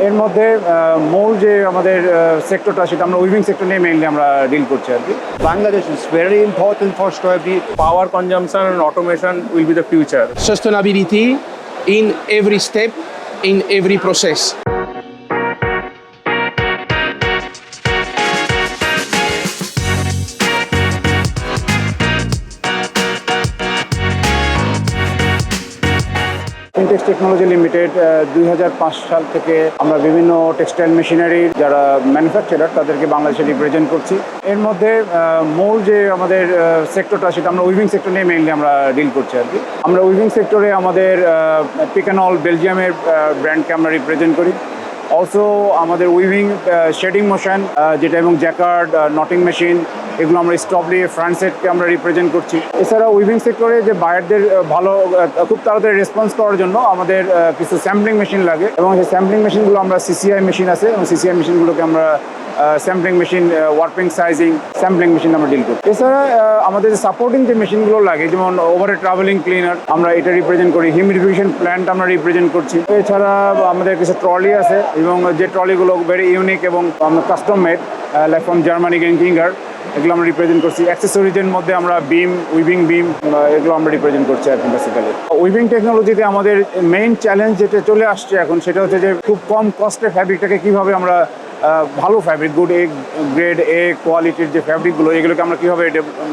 এর মধ্যে মূল যে আমাদের সেক্টরটা সেটা আমরা উইভিং সেক্টর নিয়ে মেইনলি আমরা ডিল করছি আর কি। Bangladesh is very important for Staubli. Power consumption and automation will be the future. Sustainability in every step, in every process. Spintex Technology Limited 2005 সাল থেকে আমরা বিভিন্ন টেক্সটাইল মেশিনারির যারা ম্যানুফ্যাকচারার তাদেরকে বাংলাদেশে রিপ্রেজেন্ট করছি। এর মধ্যে মূল যে আমাদের সেক্টরটা সেটা আমরা উইভিং সেক্টর নিয়ে মেইনলি আমরা ডিল করছি আর কি। আমরা উইভিং সেক্টরে আমাদের পিকানল বেলজিয়ামের ব্র্যান্ডকে আমরা রিপ্রেজেন্ট করি। অলসো আমাদের উইভিং শেডিং মোশন যেটা এবং জ্যাকার্ড নটিং মেশিন এগুলো আমরা স্টবলি ফ্রন্ট সেটকে আমরা রিপ্রেজেন্ট করছি। এছাড়া উইভিং সেক্টরে যে বায়ারদের ভালো খুব তাড়াতাড়ি রেসপন্স করার জন্য আমাদের কিছু স্যাম্পলিং মেশিন লাগে এবং সেই স্যাম্পলিং মেশিনগুলো আমরা সিসিআই মেশিন আছে এবং সিসিআই মেশিনগুলোকে আমরা sampling machine warping sizing sampling machine আমরা ডিল করি। এছাড়া আমাদের যে সাপোর্টিং যে মেশিনগুলো লাগে যেমন ওভারে ট্রাভেলিং ক্লিনার আমরা এটা রিপ্রেজেন্ট করি, হিউমিডিফিকেশন প্ল্যান্ট আমরা রিপ্রেজেন্ট করছি। এছাড়া আমাদের কিছু ট্রলি আছে এবং যে ট্রলিগুলো ভেরি ইউনিক এবং custom made like from Germany Genkinger এগুলো আমরা রিপ্রেজেন্ট করছি। অ্যাক্সেসরিজের মধ্যে আমরা বিম উইভিং বিম এগুলো আমরা রিপ্রেজেন্ট করছি আর কি। বেসিক্যালি উইভিং টেকনোলজিতে আমাদের মেইন চ্যালেঞ্জ যেটা চলে আসছে এখন সেটা হচ্ছে যে খুব কম কস্টে ফ্যাব্রিকটাকে কীভাবে আমরা ভালো fabric good A grade A কোয়ালিটির যে ফ্যাব্রিকগুলো এগুলোকে আমরা কীভাবে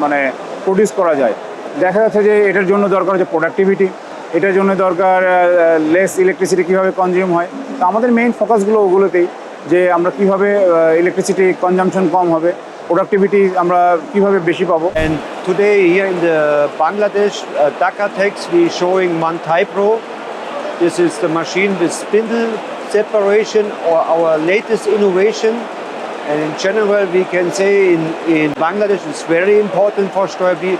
মানে প্রডিউস করা যায়। দেখা যাচ্ছে যে এটার জন্য দরকার হচ্ছে প্রোডাক্টিভিটি, এটার জন্য দরকার লেস ইলেকট্রিসিটি কীভাবে কনজিউম হয়। তো আমাদের মেইন ফোকাসগুলো ওগুলোতেই যে আমরা কীভাবে ইলেকট্রিসিটি কনজামশন কম হবে, প্রোডাক্টিভিটি আমরা কীভাবে বেশি পাবো। And today here in the Bangladesh Jackuard we showing one type pro. This is the machine with spindle separation or our latest innovation. And in general we can say in Bangladesh it's very important for Staubli.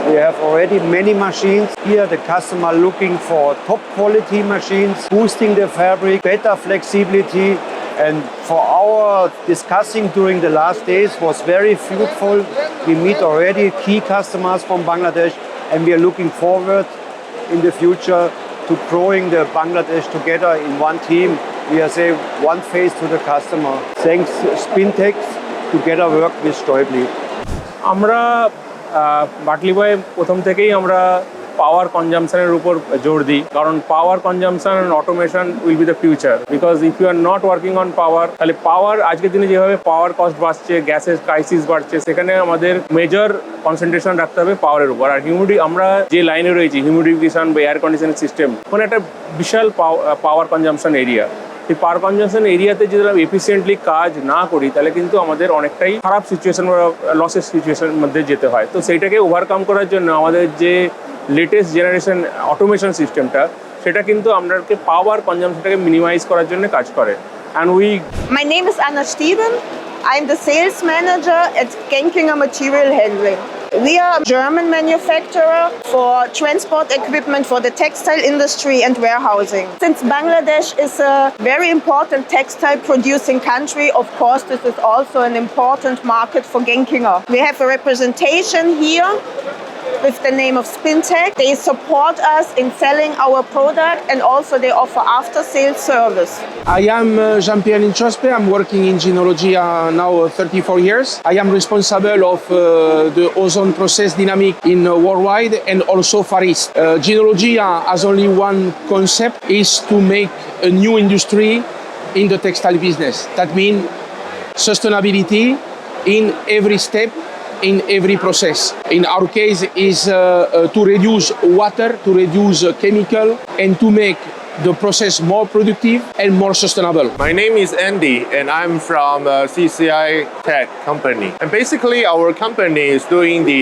We have already many machines. Here the customer looking for top quality machines, boosting the fabric, better flexibility. And for our discussing during the last days was very fruitful. We meet already key customers from Bangladesh and we are looking forward in the future to growing the Bangladesh together in one team. We are say one face to the customer. Thanks Spintex together work with Staubli. আমরা বাটলি বয়ে প্রথম থেকেই আমরা পাওয়ার কনজামশনের উপর জোর দিই, কারণ power consumption and automation will be the future. Because if you are not working on power, তাহলে পাওয়ার আজকের দিনে যেভাবে পাওয়ার কস্ট বাড়ছে, গ্যাসের ক্রাইসিস বাড়ছে, সেখানে আমাদের মেজর কনসেন্ট্রেশন রাখতে হবে পাওয়ারের উপর। আর আমরা যে লাইনে রয়েছি হিউমিডিফিকেশন বা এয়ার কন্ডিশনিং সিস্টেম, ওখানে একটা বিশাল পাওয়ার কনজামশন এরিয়া। এই পাওয়ার কনজামশন এরিয়াতে যদি আমরা এফিসিয়েন্টলি কাজ না করি তাহলে কিন্তু আমাদের অনেকটাই খারাপ সিচুয়েশন বা লসের সিচুয়েশনের মধ্যে যেতে হয়। তো সেইটাকে ওভারকাম করার জন্য আমাদের যে লেটেস্ট জেনারেশন অটোমেশন সিস্টেমটা সেটা কিন্তু আমাদেরকে পাওয়ার কনজামশনটাকে মিনিমাইজ করার জন্য কাজ করে। My name is Anna Stieben. I'm the sales manager at Genkinger Material Handling. We are a German manufacturer for transport equipment for the textile industry and warehousing. Since Bangladesh is a very important textile producing country, of course this is also an important market for Genkinger. We have a representation here with the name of Spintex. They support us in selling our product and also they offer after-sales service. I am Jean-Pierre Linchospe. I'm working in Genologia now 34 years. I am responsible of the ozone process dynamic in worldwide and also Far East. Genologia has only one concept, is to make a new industry in the textile business. That means sustainability in every step, in every process. In our case is to reduce water, to reduce chemical and to make the process more productive and more sustainable. My name is Andy and I'm from CCI Tech company. And basically our company is doing the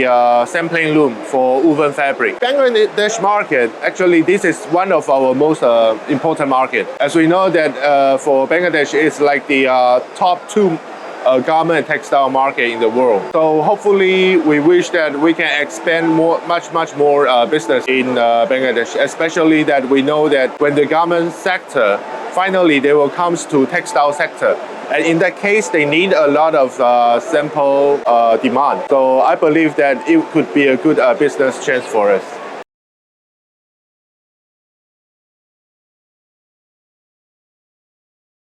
sampling loom for woven fabric. Bangladesh market, actually this is one of our most important market. As we know that for Bangladesh it's like the top two garment and textile market in the world. So hopefully we wish that we can expand much more business in Bangladesh, especially that we know that when the garment sector finally they will come to textile sector, and in that case they need a lot of sample demand. So I believe that it could be a good business chance for us.